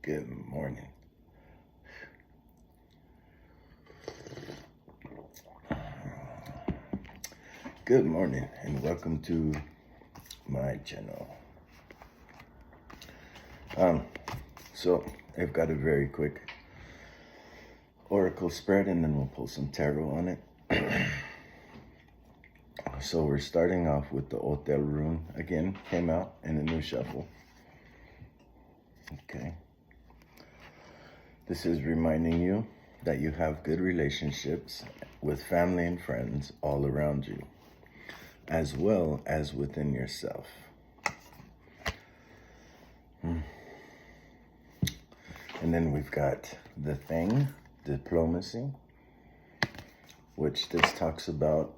Good morning. Good morning and welcome to my channel. So I've got a very quick oracle spread and then we'll pull some tarot on it. So we're starting off with the Hotel rune again, came out in a new shuffle. Okay. This is reminding you that you have good relationships with family and friends all around you, as well as within yourself. And then we've got the thing, diplomacy, which this talks about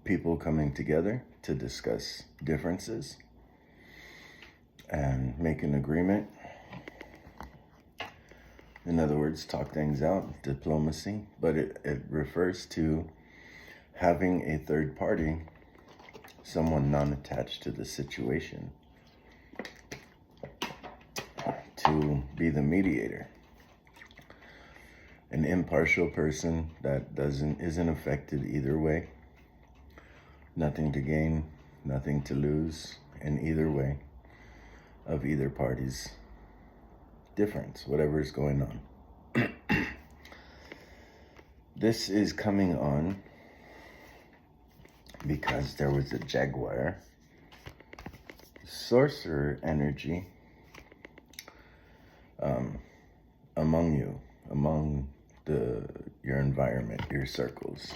people coming together to discuss differences and make an agreement. In other words, talk things out, diplomacy, but it refers to having a third party, someone non-attached to the situation, to be the mediator. An impartial person that isn't affected either way. Nothing to gain, nothing to lose in either way of either party's difference, whatever is going on. This is coming on because there was a Jaguar sorcerer energy among you, among your environment, your circles,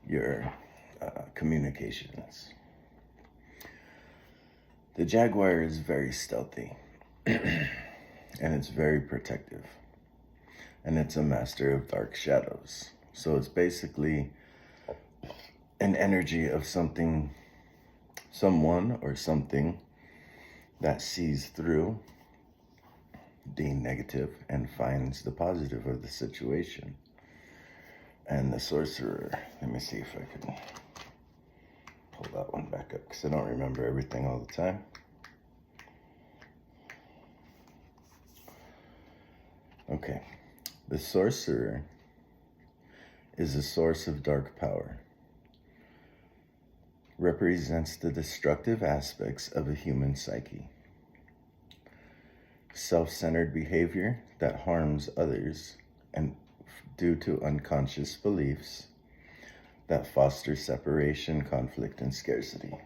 your communications. The Jaguar is very stealthy and it's very protective, and it's a master of dark shadows. So it's basically an energy of someone or something that sees through the negative and finds the positive of the situation. And the sorcerer, let me see if I can pull that one back up because I don't remember everything all the time. Okay, the sorcerer is a source of dark power. Represents the destructive aspects of a human psyche. Self-centered behavior that harms others and due to unconscious beliefs that foster separation, conflict, and scarcity.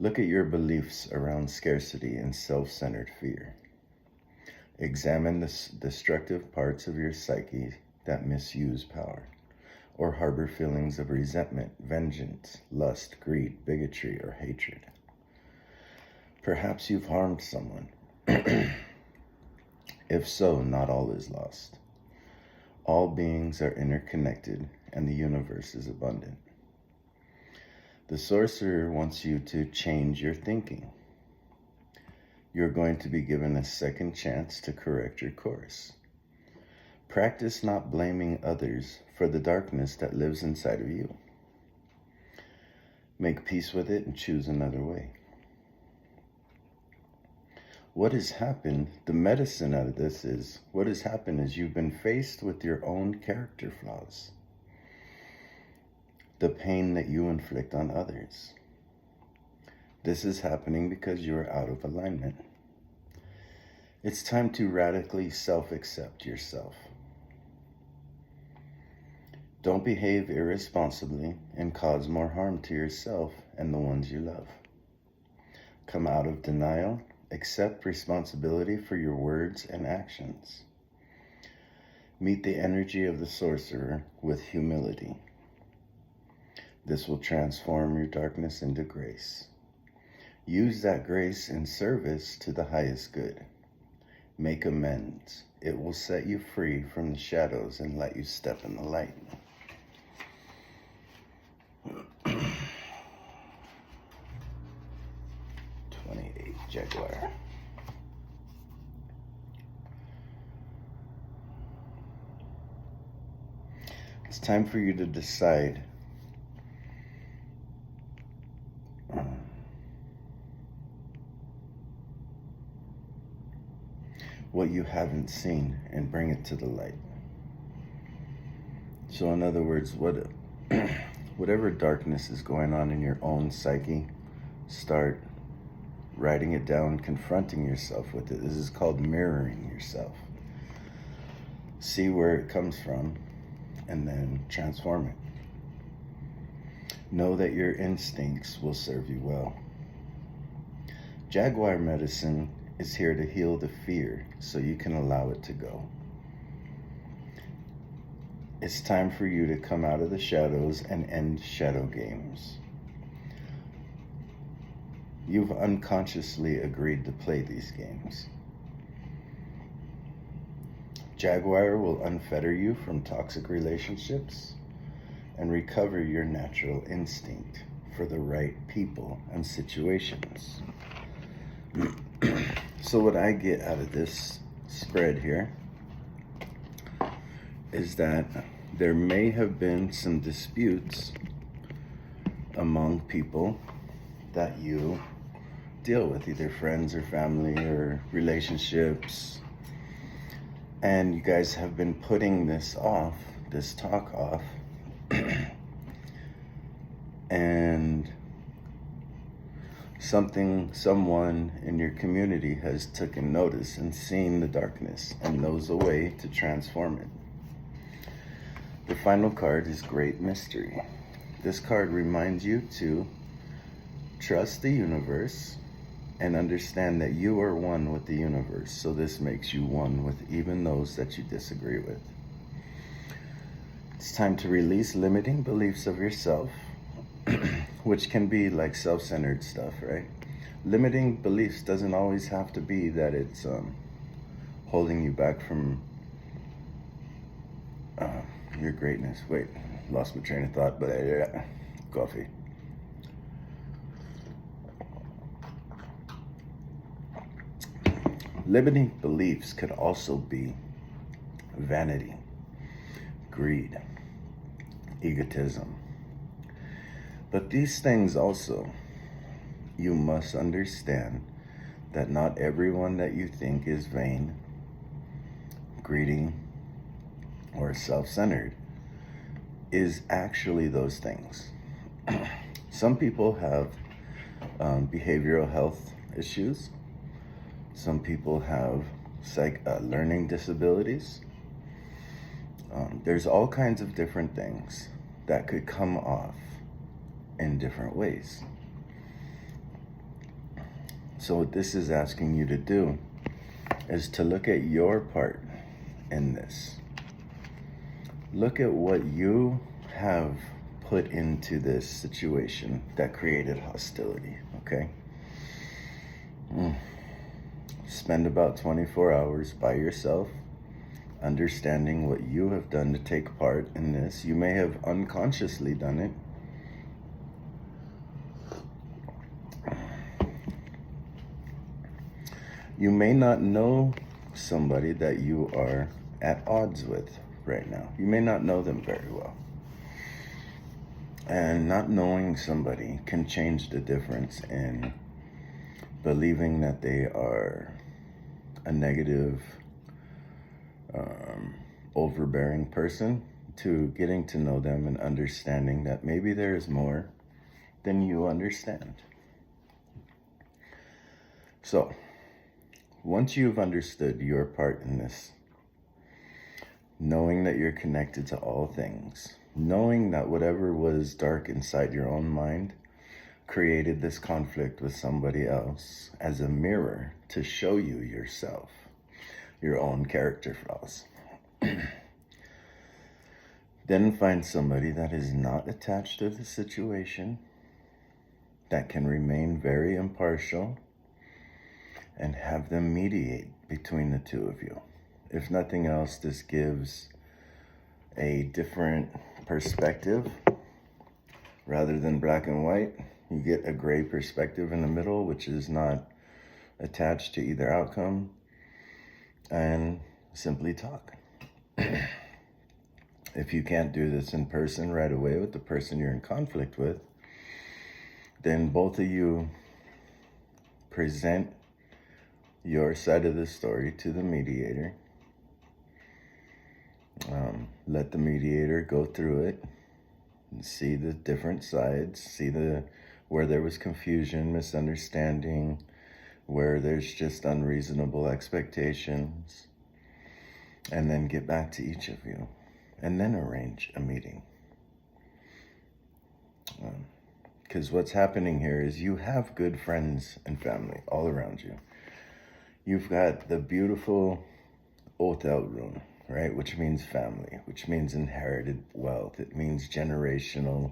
Look at your beliefs around scarcity and self-centered fear. Examine the destructive parts of your psyche that misuse power or harbor feelings of resentment, vengeance, lust, greed, bigotry, or hatred. Perhaps you've harmed someone. If so, not all is lost. All beings are interconnected and the universe is abundant. The sorcerer wants you to change your thinking. You're going to be given a second chance to correct your course. Practice not blaming others for the darkness that lives inside of you. Make peace with it and choose another way. What has happened, the medicine out of this is, what has happened is you've been faced with your own character flaws. The pain that you inflict on others. This is happening because you are out of alignment. It's time to radically self-accept yourself. Don't behave irresponsibly and cause more harm to yourself and the ones you love. Come out of denial. Accept responsibility for your words and actions. Meet the energy of the sorcerer with humility. This will transform your darkness into grace. Use that grace in service to the highest good. Make amends. It will set you free from the shadows and let you step in the light. 28 Jaguar. It's time for you to decide what you haven't seen and bring it to the light. So in other words, whatever darkness is going on in your own psyche, start writing it down, confronting yourself with it. This is called mirroring yourself. See where it comes from and then transform it. Know that your instincts will serve you well. Jaguar medicine is here to heal the fear so you can allow it to go. It's time for you to come out of the shadows and end shadow games. You've unconsciously agreed to play these games. Jaguar will unfetter you from toxic relationships and recover your natural instinct for the right people and situations. So what I get out of this spread here is that there may have been some disputes among people that you deal with, either friends or family or relationships, and you guys have been putting this talk off, and someone in your community has taken notice and seen the darkness and knows a way to transform it. The final card is Great Mystery. This card reminds you to trust the universe and understand that you are one with the universe. So this makes you one with even those that you disagree with. It's time to release limiting beliefs of yourself, which can be like self-centered stuff, right? Limiting beliefs doesn't always have to be that it's holding you back from your greatness. Wait, lost my train of thought, but coffee. Limiting beliefs could also be vanity, greed, egotism. But these things also, you must understand that not everyone that you think is vain, greedy, or self-centered is actually those things. Some people have behavioral health issues. Some people have learning disabilities. There's all kinds of different things that could come off in different ways. So what this is asking you to do is to look at your part in this. Look at what you have put into this situation that created hostility, okay? Spend about 24 hours by yourself, understanding what you have done to take part in this. You may have unconsciously done it. You may not know somebody that you are at odds with right now. You may not know them very well. And not knowing somebody can change the difference in believing that they are a negative, overbearing person to getting to know them and understanding that maybe there is more than you understand. So, once you've understood your part in this, knowing that you're connected to all things, knowing that whatever was dark inside your own mind created this conflict with somebody else as a mirror to show you yourself, your own character flaws. Then find somebody that is not attached to the situation, that can remain very impartial, and have them mediate between the two of you. If nothing else, this gives a different perspective. Rather than black and white, you get a gray perspective in the middle, which is not attached to either outcome, and simply talk. If you can't do this in person right away with the person you're in conflict with, Then both of you present your side of the story to the mediator. Let the mediator go through it and see the different sides, see where there was confusion, misunderstanding, where there's just unreasonable expectations, and then get back to each of you, and then arrange a meeting. Because what's happening here is you have good friends and family all around you. You've got the beautiful hotel room, right? Which means family, which means inherited wealth. It means generational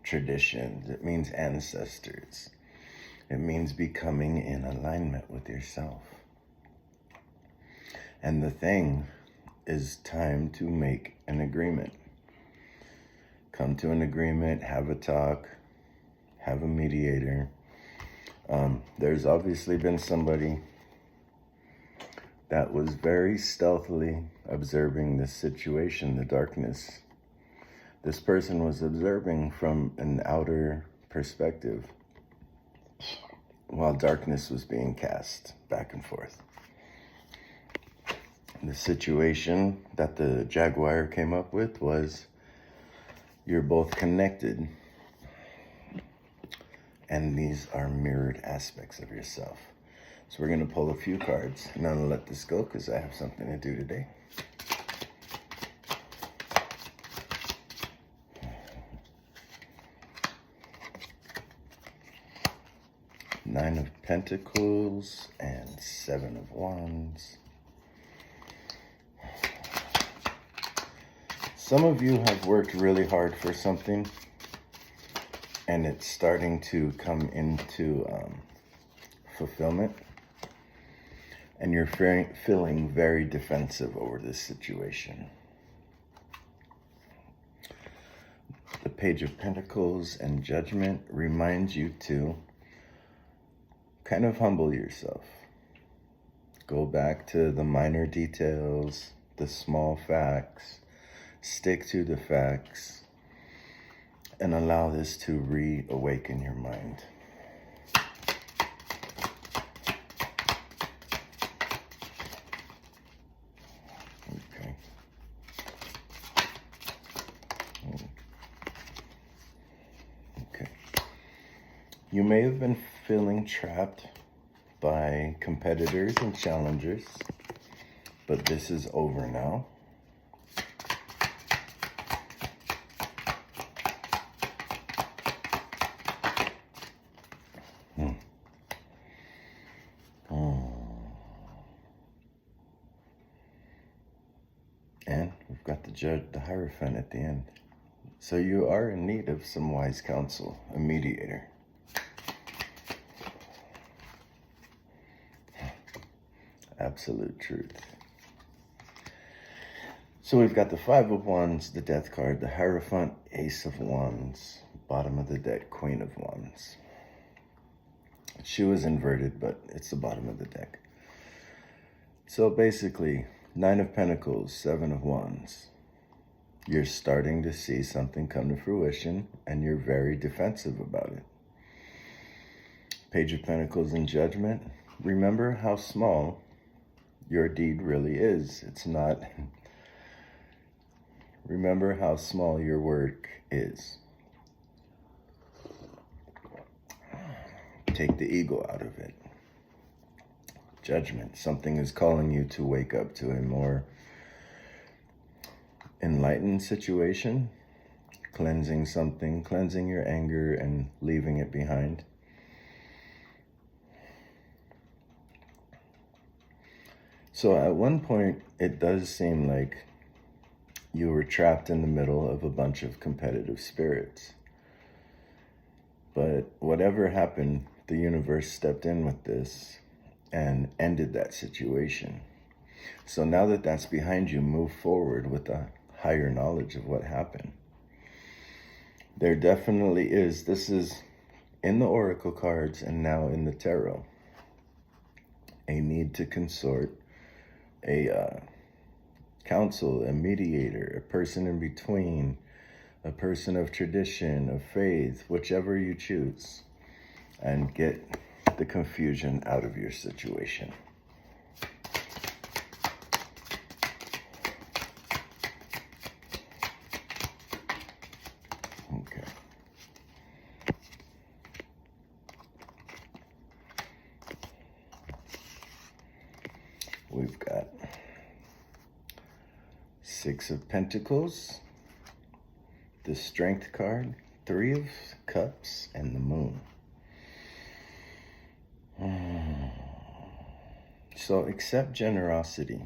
traditions. It means ancestors. It means becoming in alignment with yourself. And the thing is time to make an agreement. Come to an agreement, have a talk, have a mediator. There's obviously been somebody that was very stealthily observing this situation, the darkness. This person was observing from an outer perspective while darkness was being cast back and forth. The situation that the Jaguar came up with was you're both connected, and these are mirrored aspects of yourself. So we're going to pull a few cards, and I'm going to let this go because I have something to do today. Nine of Pentacles and Seven of Wands. Some of you have worked really hard for something, and it's starting to come into fulfillment. And you're feeling very defensive over this situation. The Page of Pentacles and Judgment reminds you to kind of humble yourself. Go back to the minor details, the small facts, stick to the facts, and allow this to reawaken your mind. You may have been feeling trapped by competitors and challengers, but this is over now. And we've got the Hierophant at the end. So you are in need of some wise counsel, a mediator. Absolute truth. So we've got the Five of Wands, the Death card, the Hierophant, Ace of Wands, bottom of the deck, Queen of Wands. She was inverted, but it's the bottom of the deck. So basically, Nine of Pentacles, Seven of Wands. You're starting to see something come to fruition, and you're very defensive about it. Page of Pentacles and Judgment. Remember how small your deed really is. It's not. Remember how small your work is. Take the ego out of it. Judgment. Something is calling you to wake up to a more enlightened situation. Cleansing something, cleansing your anger and leaving it behind. So at one point, it does seem like you were trapped in the middle of a bunch of competitive spirits. But whatever happened, the universe stepped in with this and ended that situation. So now that that's behind you, move forward with a higher knowledge of what happened. There definitely is, this is in the oracle cards and now in the tarot, a need to consort a counsel, a mediator, a person in between, a person of tradition, of faith, whichever you choose. and get the confusion out of your situation. Okay. We've got Six of Pentacles, the Strength card, Three of Cups, and the Moon. So accept generosity.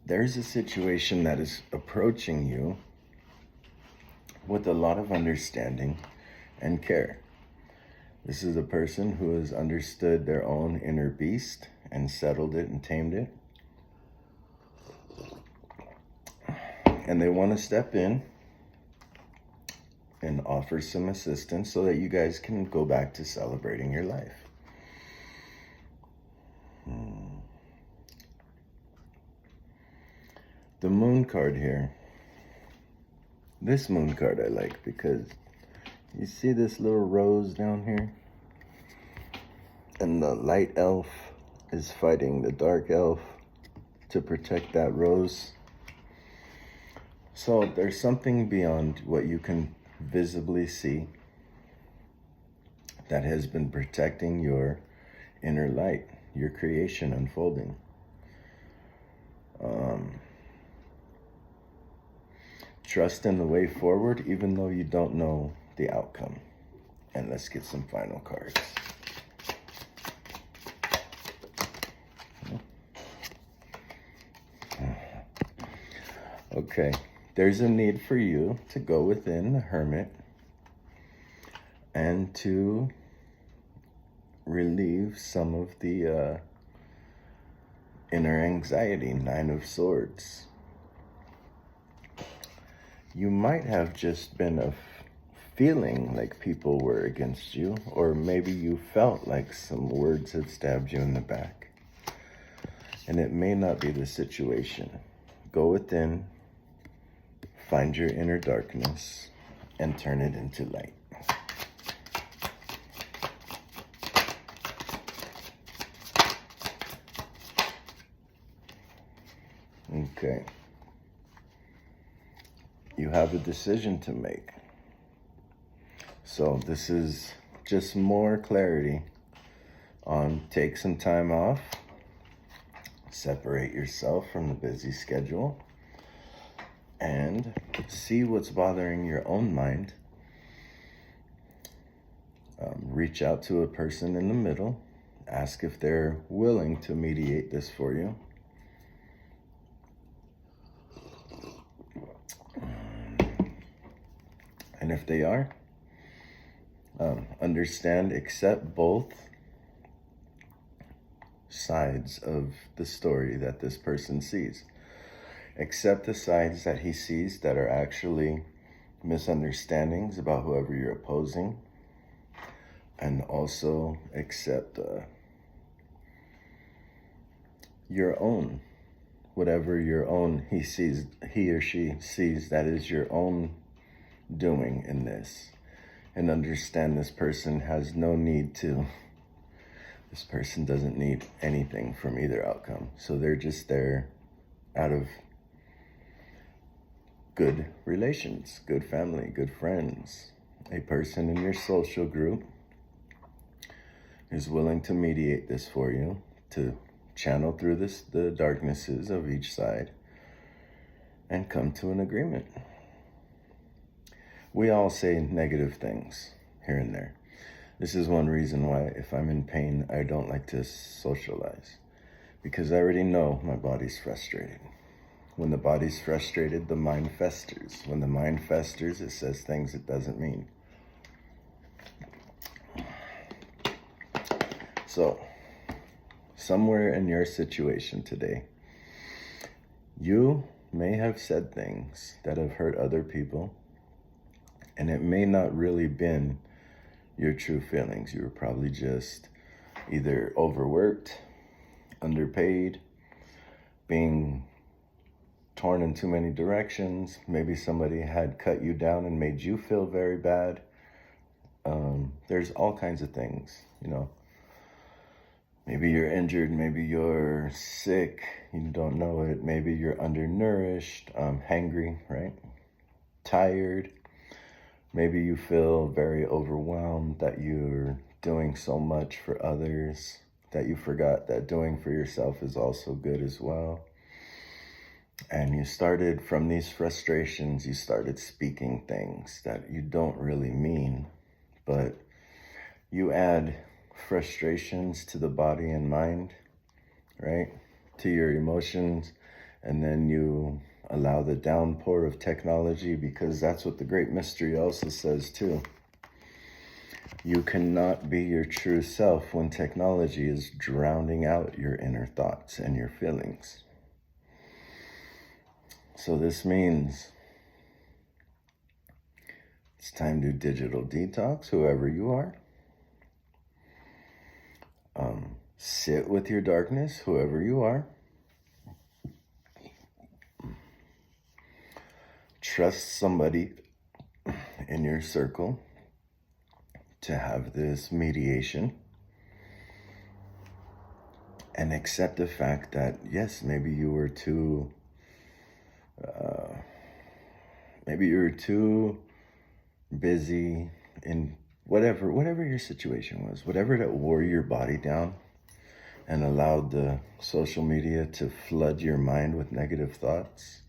There's a situation that is approaching you with a lot of understanding and care. This is a person who has understood their own inner beast and settled it and tamed it. And they want to step in and offer some assistance so that you guys can go back to celebrating your life. The Moon card here. This Moon card I like because you see this little rose down here? And the light elf is fighting the dark elf to protect that rose. So there's something beyond what you can visibly see that has been protecting your inner light, your creation unfolding. Trust in the way forward, even though you don't know the outcome. And let's get some final cards. Okay, there's a need for you to go within the Hermit and to relieve some of the inner anxiety. Nine of Swords. You might have just been feeling like people were against you, or maybe you felt like some words had stabbed you in the back. And it may not be the situation. Go within, find your inner darkness, and turn it into light. Okay. You have a decision to make. So this is just more clarity on take some time off, separate yourself from the busy schedule, and see what's bothering your own mind. Reach out to a person in the middle, ask if they're willing to mediate this for you. And if they are, understand, accept both sides of the story that this person sees. Accept the sides that he sees that are actually misunderstandings about whoever you're opposing. And also accept your own, whatever your own he or she sees that is your own doing in this. And understand this person has no need to, this person doesn't need anything from either outcome. So they're just there out of good relations, good family, good friends. A person in your social group is willing to mediate this for you, to channel through the darknesses of each side and come to an agreement. We all say negative things here and there. This is one reason why if I'm in pain, I don't like to socialize, because I already know my body's frustrated. When the body's frustrated, the mind festers. When the mind festers, it says things it doesn't mean. So, somewhere in your situation today, you may have said things that have hurt other people, and it may not really been your true feelings. You were probably just either overworked, underpaid, being torn in too many directions. Maybe somebody had cut you down and made you feel very bad. There's all kinds of things, you know. Maybe you're injured, maybe you're sick, you don't know it. Maybe you're undernourished, hangry, right? Tired. Maybe you feel very overwhelmed that you're doing so much for others that you forgot that doing for yourself is also good as well. And you started, from these frustrations, you started speaking things that you don't really mean, but you add frustrations to the body and mind, right? To your emotions, and then you allow the downpour of technology, because that's what the Great Mystery also says too. You cannot be your true self when technology is drowning out your inner thoughts and your feelings. So this means it's time to digital detox, whoever you are. Sit with your darkness, whoever you are. Trust somebody in your circle to have this mediation, and accept the fact that, yes, maybe you were too busy in whatever your situation was, whatever that wore your body down and allowed the social media to flood your mind with negative thoughts.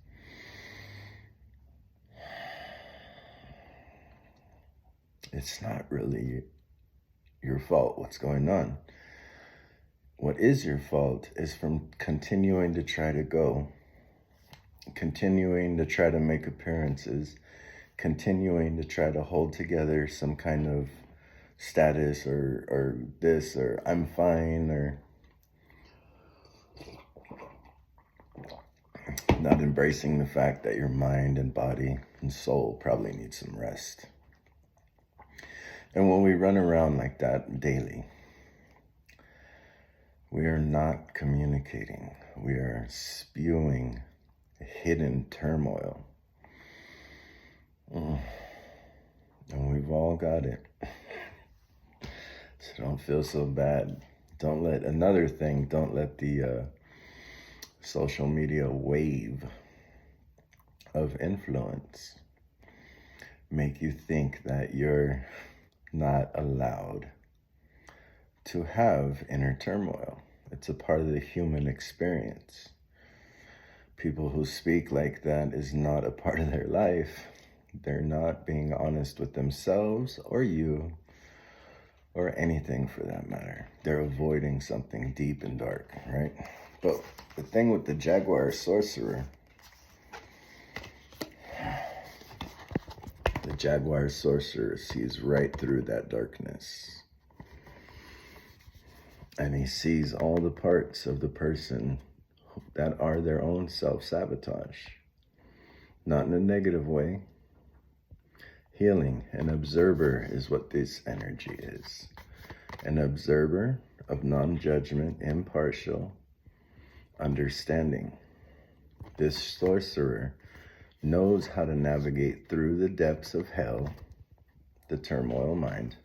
It's not really your fault what's going on. What is your fault is from continuing to try to go, continuing to try to make appearances, continuing to try to hold together some kind of status or this, or I'm fine, or not embracing the fact that your mind and body and soul probably need some rest. And when we run around like that daily, we are not communicating. We are spewing hidden turmoil. And we've all got it. So don't feel so bad. Don't let the social media wave of influence make you think that you're not allowed to have inner turmoil. It's a part of the human experience. People who speak like that is not a part of their life. They're not being honest with themselves or you or anything for that matter. They're avoiding something deep and dark, right? But the thing with the Jaguar sorcerer, the Jaguar sorcerer sees right through that darkness. And he sees all the parts of the person that are their own self-sabotage. Not in a negative way. Healing. An observer is what this energy is. An observer of non-judgment, impartial understanding. This sorcerer knows how to navigate through the depths of hell, the turmoil mind,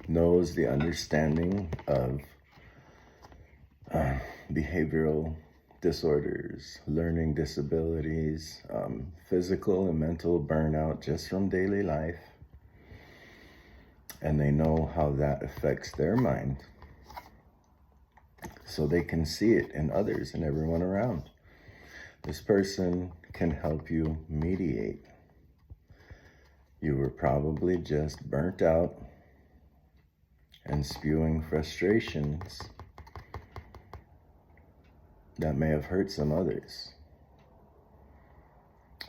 knows the understanding of behavioral disorders, learning disabilities, physical and mental burnout just from daily life. And they know how that affects their mind, so they can see it in others and everyone around. This person can help you mediate. You were probably just burnt out and spewing frustrations that may have hurt some others.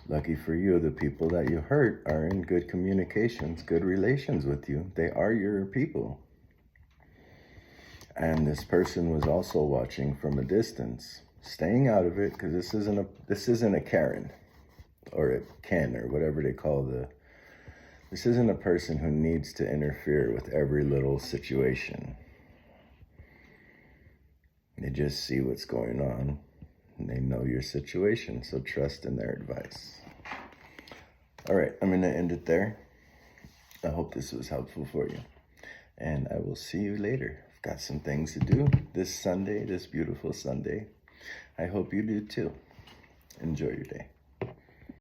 Lucky for you, the people that you hurt are in good communications, good relations with you. They are your people. And this person was also watching from a distance, staying out of it, because this isn't a Karen or a Ken or whatever they call this isn't a person who needs to interfere with every little situation. They just see what's going on and they know your situation, so trust in their advice. All right, I'm going to end it there. I hope this was helpful for you. And I will see you later. I've got some things to do this Sunday, this beautiful Sunday. I hope you do too. Enjoy your day.